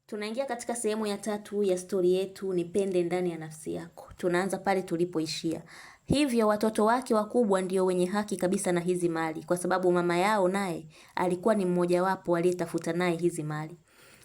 Tunaingia katika sehemu ya tatu ya stori yetu, Nipende Ndani ya Nafsi Yako. Tunaanza pale tulipoishia. Hivyo watoto wake wakubwa ndio wenye haki kabisa na hizi mali, kwa sababu mama yao naye alikuwa ni mmojawapo aliyetafuta naye hizi mali.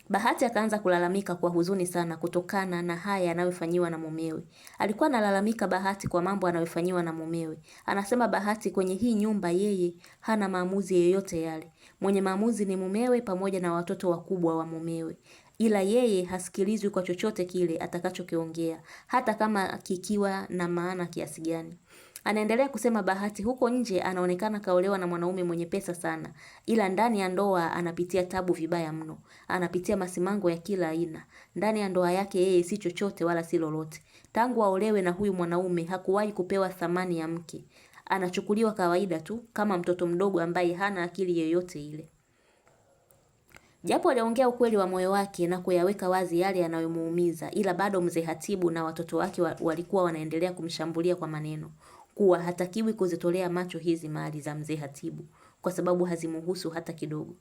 Bahati akaanza kulalamika kwa huzuni sana kutokana na haya anayofanyiwa na mumewe. Alikuwa analalamika Bahati kwa mambo anayofanyiwa na mumewe. Anasema Bahati kwenye hii nyumba yeye hana maamuzi yoyote yale. Mwenye maamuzi ni mumewe pamoja na watoto wakubwa wa mumewe. Ila yeye hasikilizwi kwa chochote kile atakachokiongea, hata kama kikiwa na maana kiasi gani. Anaendelea kusema Bahati huko nje anaonekana kaolewa na mwanaume mwenye pesa sana, ila ndani ya ndoa anapitia tabu vibaya mno. Anapitia masimango ya kila aina. Ndani ya ndoa yake yeye si chochote wala si lolote. Tangu aolewe na huyu mwanaume hakuwahi kupewa thamani ya mke. Anachukuliwa kawaida tu kama mtoto mdogo ambaye hana akili yoyote ile. Japo aliongea ukweli wa moyo wake na kuyaweka wazi yale yanayomuumiza, ila bado mzee Hatibu na watoto wake walikuwa wanaendelea kumshambulia kwa maneno kuwa hatakiwi kuzitolea macho hizi mali za mzee Hatibu kwa sababu hazimuhusu hata kidogo.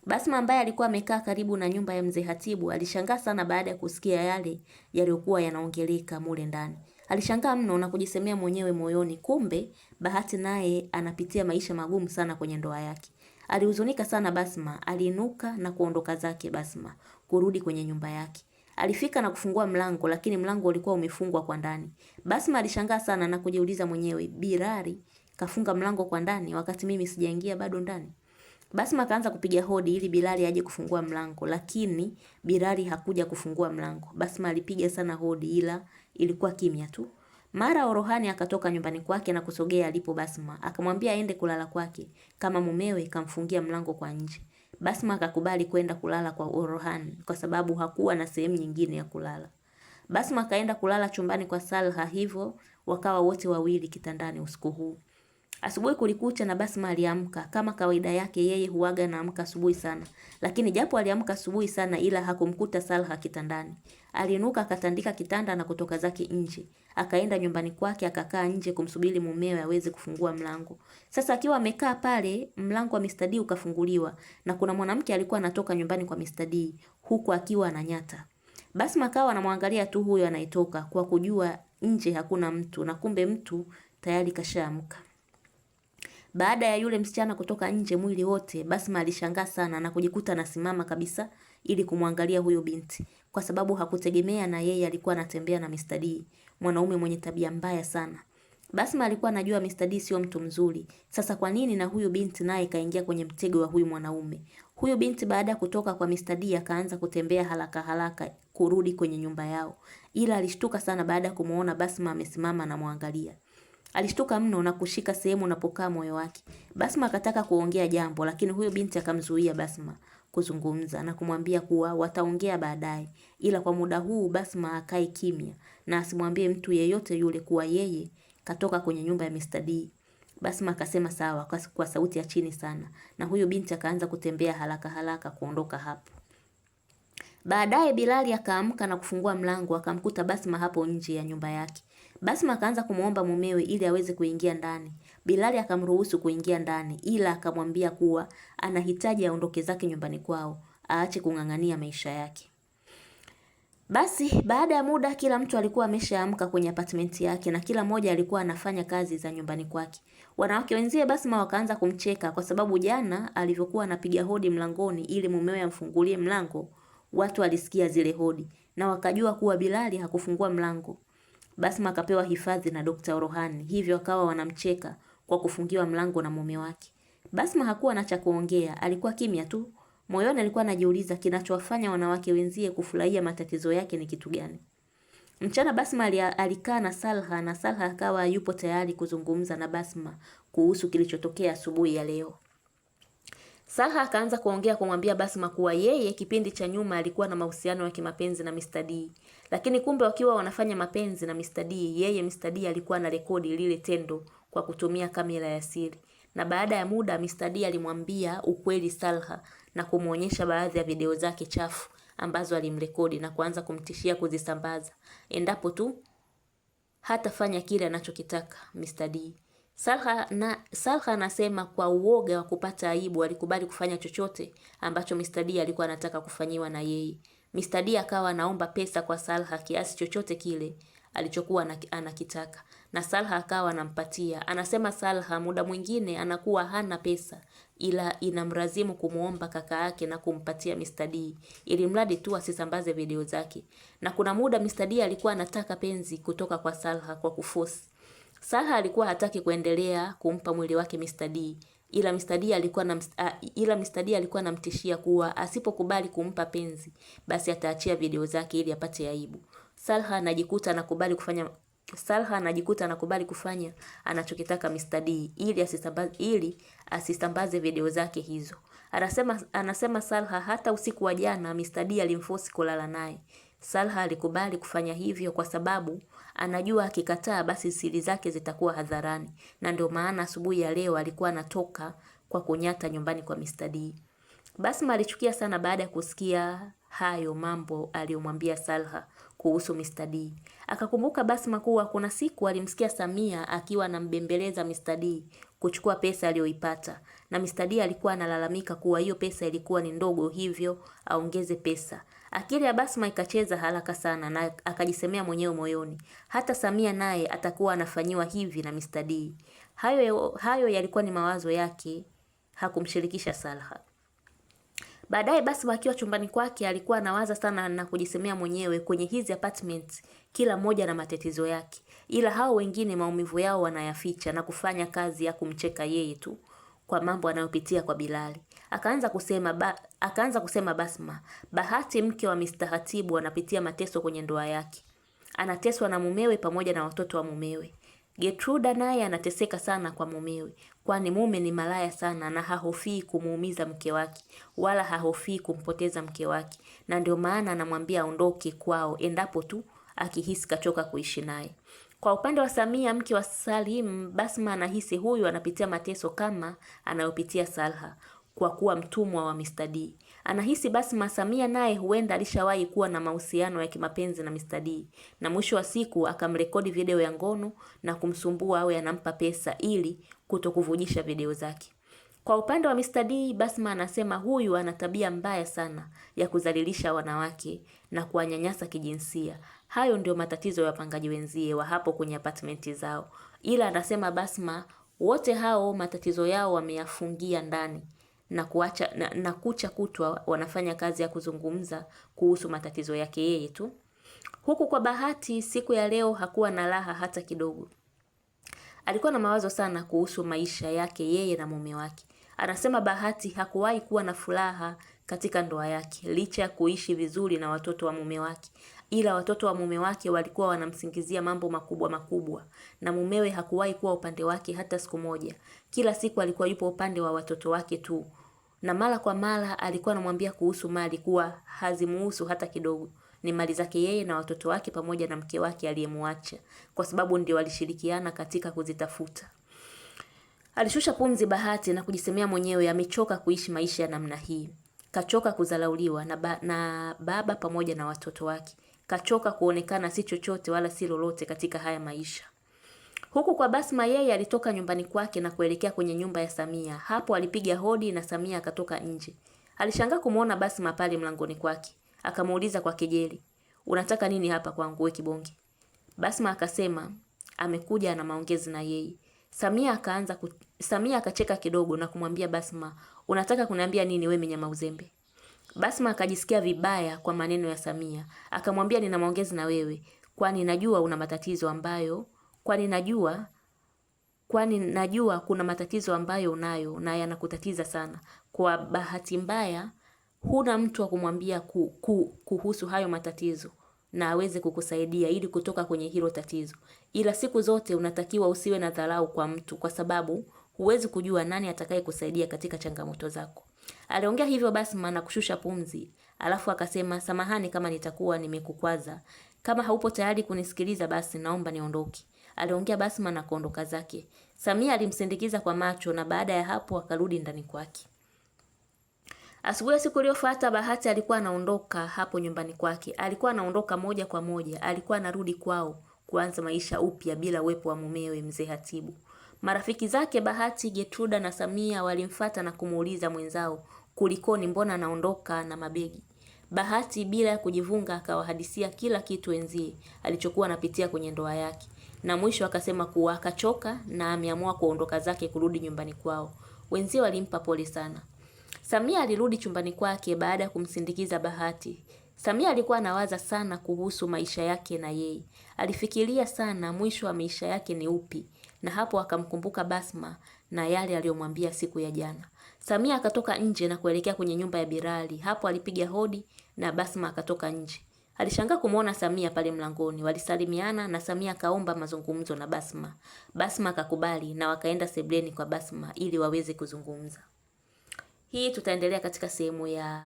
Basma ambaye alikuwa amekaa karibu na nyumba ya mzee Hatibu alishangaa sana baada ya kusikia yale yaliyokuwa yanaongeleka mule ndani. Alishangaa mno na kujisemea mwenyewe moyoni, kumbe Bahati naye anapitia maisha magumu sana kwenye ndoa yake. Alihuzunika sana Basma, aliinuka na kuondoka zake Basma, kurudi kwenye nyumba yake. Alifika na kufungua mlango lakini mlango ulikuwa umefungwa kwa ndani. Basma alishangaa sana na kujiuliza mwenyewe, Bilali kafunga mlango kwa ndani wakati mimi sijaingia bado ndani. Basma akaanza kupiga hodi ili Bilali aje kufungua mlango, lakini Bilali hakuja kufungua mlango. Basma alipiga sana hodi ila ilikuwa kimya tu. Mara Orohani akatoka nyumbani kwake na kusogea alipo Basma, akamwambia aende kulala kwake kama mumewe kamfungia mlango kwa nje. Basma akakubali kwenda kulala kwa Orohani kwa sababu hakuwa na sehemu nyingine ya kulala. Basma akaenda kulala chumbani kwa Salha, hivyo wakawa wote wawili kitandani usiku huu. Asubuhi kulikucha na Basma aliamka. Kama kawaida yake yeye huaga anaamka asubuhi sana. Lakini japo aliamka asubuhi sana ila hakumkuta Salha kitandani. Aliinuka akatandika kitanda na kutoka zake nje. Akaenda nyumbani kwake akakaa nje kumsubiri mumewe aweze kufungua mlango. Sasa akiwa amekaa pale, mlango wa Mr. D ukafunguliwa na kuna mwanamke alikuwa anatoka nyumbani kwa Mr. D huku akiwa ananyata. Basma akawa anamwangalia tu huyo anayetoka kwa kujua nje hakuna mtu na kumbe mtu tayari kashaamka. Baada ya yule msichana kutoka nje mwili wote, Basma alishangaa sana na kujikuta anasimama kabisa ili kumwangalia huyo binti, kwa sababu hakutegemea na yeye alikuwa anatembea na Mr. D, mwanaume mwenye tabia mbaya sana. Basma alikuwa anajua Mr. D sio mtu mzuri. Sasa kwa nini na huyu binti naye kaingia kwenye mtego wa huyu mwanaume? Huyu binti baada ya kutoka kwa Mr. D akaanza kutembea haraka haraka kurudi kwenye nyumba yao. Ila alishtuka sana baada ya kumuona Basma amesimama na muangalia. Alishtuka mno na kushika sehemu unapokaa moyo wake. Basma akataka kuongea jambo lakini huyo binti akamzuia Basma kuzungumza na kumwambia kuwa wataongea baadaye. Ila kwa muda huu Basma akae kimya na asimwambie mtu yeyote yule kuwa yeye katoka kwenye nyumba ya Mr. D. Basma akasema sawa kwa sauti ya chini sana na huyo binti akaanza kutembea haraka haraka kuondoka hapo. Baadaye Bilali akaamka na kufungua mlango akamkuta Basma hapo nje ya nyumba yake. Basma akaanza kumuomba mumewe ili aweze kuingia ndani. Bilali akamruhusu kuingia ndani ila akamwambia kuwa anahitaji aondoke zake nyumbani kwao, aache kung'ang'ania maisha yake. Basi baada ya muda kila mtu alikuwa ameshaamka kwenye apartment yake na kila mmoja alikuwa anafanya kazi za nyumbani kwake. Wanawake wenzie Basma wakaanza kumcheka kwa sababu jana alivyokuwa anapiga hodi mlangoni ili mumewe amfungulie mlango, watu walisikia zile hodi na wakajua kuwa Bilali hakufungua mlango. Basma akapewa hifadhi na Dr. Orohani, hivyo akawa wanamcheka kwa kufungiwa mlango na mume wake. Basma hakuwa na cha kuongea, alikuwa kimya tu. Moyoni alikuwa anajiuliza kinachowafanya wanawake wenzie kufurahia matatizo yake ni kitu gani. Mchana Basma alikaa na Salha akawa yupo tayari kuzungumza na Basma kuhusu kilichotokea asubuhi ya leo. Salha akaanza kuongea kumwambia Basma kuwa yeye kipindi cha nyuma alikuwa na mahusiano ya kimapenzi na Mr. D. Lakini kumbe wakiwa wanafanya mapenzi na Mr. D, yeye Mr. D alikuwa na rekodi lile tendo kwa kutumia kamera ya siri. Na baada ya muda Mr. D alimwambia ukweli Salha na kumuonyesha baadhi ya video zake chafu ambazo alimrekodi na kuanza kumtishia kuzisambaza endapo tu hatafanya kile anachokitaka Mr. D. Salha anasema kwa uoga wa kupata aibu alikubali kufanya chochote ambacho Mr. D alikuwa anataka kufanyiwa na yeye. Mr. D akawa anaomba pesa kwa Salha kiasi chochote kile alichokuwa anakitaka, na Salha akawa anampatia. Anasema Salha muda mwingine anakuwa hana pesa, ila inamlazimu kumuomba kaka yake na kumpatia Mr. D ili mradi tu asisambaze video zake. Na kuna muda Mr. D alikuwa anataka penzi kutoka kwa Salha kwa kuforce. Salha alikuwa hataki kuendelea kumpa mwili wake Mr. D, ila Mr. D alikuwa anamtishia kuwa asipokubali kumpa penzi basi ataachia video zake ili apate aibu. Salha anajikuta anakubali kufanya anachokitaka Mr. D ili asisambaze video zake hizo. Anasema Salha hata usiku wa jana Mr. D alimforce kulala naye. Salha alikubali kufanya hivyo kwa sababu anajua akikataa basi siri zake zitakuwa hadharani, na ndio maana asubuhi ya leo alikuwa anatoka kwa kunyata nyumbani kwa Mr. D. Basma alichukia sana baada ya kusikia hayo mambo aliyomwambia Salha kuhusu Mr. D. Akakumbuka Basma kuwa kuna siku alimsikia Samia akiwa anambembeleza Mr. D kuchukua pesa aliyoipata, na Mr. D alikuwa analalamika kuwa hiyo pesa ilikuwa ni ndogo hivyo aongeze pesa. Akili ya Basma ikacheza haraka sana na akajisemea mwenyewe moyoni, hata Samia naye atakuwa anafanyiwa hivi na Mr. D. Hayo yalikuwa ni mawazo yake, hakumshirikisha Salha. Baadaye Basma akiwa chumbani kwake alikuwa anawaza sana na kujisemea mwenyewe, kwenye hizi apartments kila mmoja na matatizo yake, ila hao wengine maumivu yao wanayaficha na kufanya kazi ya kumcheka yeye tu kwa mambo anayopitia kwa Bilali. Akaanza kusema Basma, Bahati mke wa Mr. Hatibu anapitia mateso kwenye ndoa yake. Anateswa na mumewe pamoja na watoto wa mumewe. Getruda naye anateseka sana kwa mumewe, kwani mume ni malaya sana na hahofii kumuumiza mke wake wala hahofii kumpoteza mke wake, na ndio maana anamwambia aondoke kwao endapo tu akihisi kachoka kuishi naye. Kwa upande wa Samia mke wa Salim, Basma anahisi huyu anapitia mateso kama anayopitia Salha kwa kuwa mtumwa wa Mr. D. Anahisi Basma Samia naye huenda alishawahi kuwa na mahusiano ya kimapenzi na Mr. D, na mwisho wa siku akamrekodi video ya ngono na kumsumbua awe anampa pesa ili kutokuvujisha video zake. Kwa upande wa Mr. D, Basma anasema huyu ana tabia mbaya sana ya kudhalilisha wanawake na kuwanyanyasa kijinsia. Hayo ndio matatizo ya wapangaji wenzie wa hapo kwenye apartmenti zao. Ila anasema Basma wote hao matatizo yao wameyafungia ndani na kucha kutwa wanafanya kazi ya kuzungumza kuhusu matatizo yake yeye tu. Huku kwa Bahati siku ya leo hakuwa na raha hata kidogo. Alikuwa na mawazo sana kuhusu maisha yake yeye na mume wake. Anasema Bahati hakuwahi kuwa na furaha katika ndoa yake licha ya kuishi vizuri na watoto wa mume wake, ila watoto wa mume wake walikuwa wanamsingizia mambo makubwa makubwa, na mumewe hakuwahi kuwa upande wake hata siku moja. Kila siku alikuwa yupo upande wa watoto wake tu, na mara kwa mara alikuwa anamwambia kuhusu mali kuwa hazimuhusu hata kidogo, ni mali zake yeye na watoto wake pamoja na mke wake aliyemwacha, kwa sababu ndio walishirikiana katika kuzitafuta. Alishusha pumzi Bahati na kujisemea mwenyewe amechoka kuishi maisha ya namna hii. Kachoka kudharauliwa na baba pamoja na watoto wake. Kachoka kuonekana si chochote wala si lolote katika haya maisha. Huku kwa Basma, yeye alitoka nyumbani kwake na kuelekea kwenye nyumba ya Samia. Hapo alipiga hodi na Samia akatoka nje. Alishangaa kumuona Basma pale mlangoni kwake. Akamuuliza kwa kejeli, "Unataka nini hapa kwangu wewe kibonge?" Basma akasema amekuja ana maongezi na yeye. Samia akacheka kidogo na kumwambia Basma, "Unataka kuniambia nini wewe mnyama uzembe?" Basma akajisikia vibaya kwa maneno ya Samia. Akamwambia, "Nina maongezi na wewe, kwani najua una matatizo ambayo kwani najua kuna matatizo ambayo unayo na yanakutatiza sana. Kwa bahati mbaya huna mtu wa kumwambia kuhusu hayo matatizo na aweze kukusaidia ili kutoka kwenye hilo tatizo. Ila siku zote unatakiwa usiwe na dharau kwa mtu, kwa sababu huwezi kujua nani atakaye kusaidia katika changamoto zako." Aliongea hivyo Basma na kushusha pumzi, alafu akasema, "Samahani kama nitakuwa nimekukwaza. Kama haupo tayari kunisikiliza basi naomba niondoke." Aliongea Basma na kuondoka zake. Samia alimsindikiza kwa macho na baada ya hapo akarudi ndani kwake. Asubuhi ya siku iliyofuata Bahati alikuwa anaondoka hapo nyumbani kwake. Alikuwa anaondoka moja kwa moja. Alikuwa anarudi kwao kuanza maisha upya bila uwepo wa mumewe Mzee Hatibu. Marafiki zake Bahati, Getruda na Samia walimfuata na kumuuliza mwenzao, "Kulikoni, mbona anaondoka na mabegi?" Bahati bila ya kujivunga akawahadisia kila kitu wenzie alichokuwa anapitia kwenye ndoa yake, na mwisho akasema kuwa akachoka na ameamua kuondoka zake kurudi nyumbani kwao. Wenzie walimpa pole sana. Samia alirudi chumbani kwake baada ya kumsindikiza Bahati. Samia alikuwa anawaza sana kuhusu maisha yake na yeye. Alifikiria sana mwisho wa maisha yake ni upi, na hapo akamkumbuka Basma na yale aliyomwambia siku ya jana. Samia akatoka nje na kuelekea kwenye nyumba ya Bilali. Hapo alipiga hodi na Basma akatoka nje. Alishangaa kumuona Samia pale mlangoni. Walisalimiana na Samia akaomba mazungumzo na Basma. Basma akakubali na wakaenda sebleni kwa Basma ili waweze kuzungumza. Hii tutaendelea katika sehemu ya